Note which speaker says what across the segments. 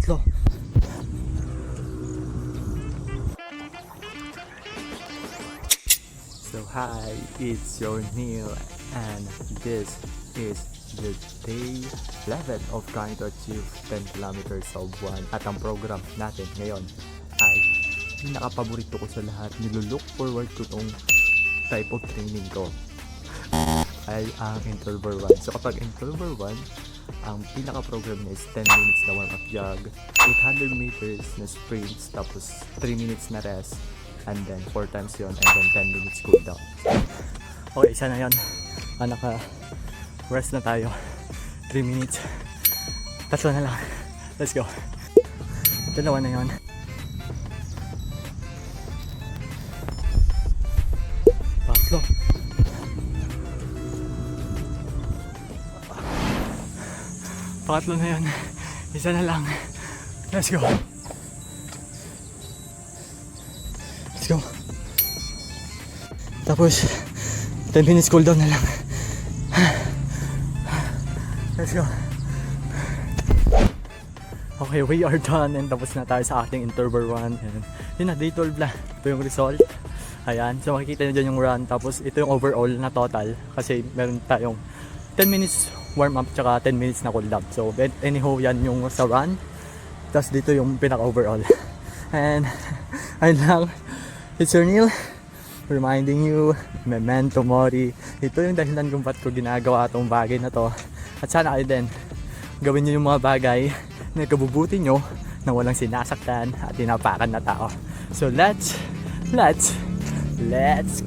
Speaker 1: Tatlo. So hi, it's your Neil and this is the day 11 of trying to achieve 10 kilometers of one. At ang program natin ngayon ay pinaka-paborito ko sa lahat. Nilulook forward ko tong type of training ko ay ang interval 1. So kapag interval 1, ang pinaka-program niya is 10 minutes na warm-up jog, 800 meters na sprints, tapos 3 minutes na rest, and then 4 times yon, and then 10 minutes cool down. Okay, isa na yun. Naka-rest na tayo. 3 minutes. Tatlo na lang. Let's go. Dalawa na yun. Tatlo. Pangatlo na yun. Isa na lang. Let's go. Let's go. Tapos 10 minutes cool down na lang. Let's go. Okay, we are done and tapos na tayo sa ating interval 1. And yun na, day 12 na. Ito yung result. Ayan, so makikita nyo dyan yung run. Tapos ito yung overall na total. Kasi meron tayong 10 minutes warm up tsaka 10 minutes na cool down. So anyhow, yan yung sa run. Tapos dito yung pinaka overall. And ayun lang. It's your Neil reminding you, memento mori. Ito yung dahilan kung ba't ko ginagawa itong bagay na to. At sana kayo din gawin nyo yung mga bagay na kabubuti nyo na walang sinasaktan at tinapakan na tao. So let's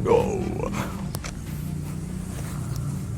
Speaker 1: go!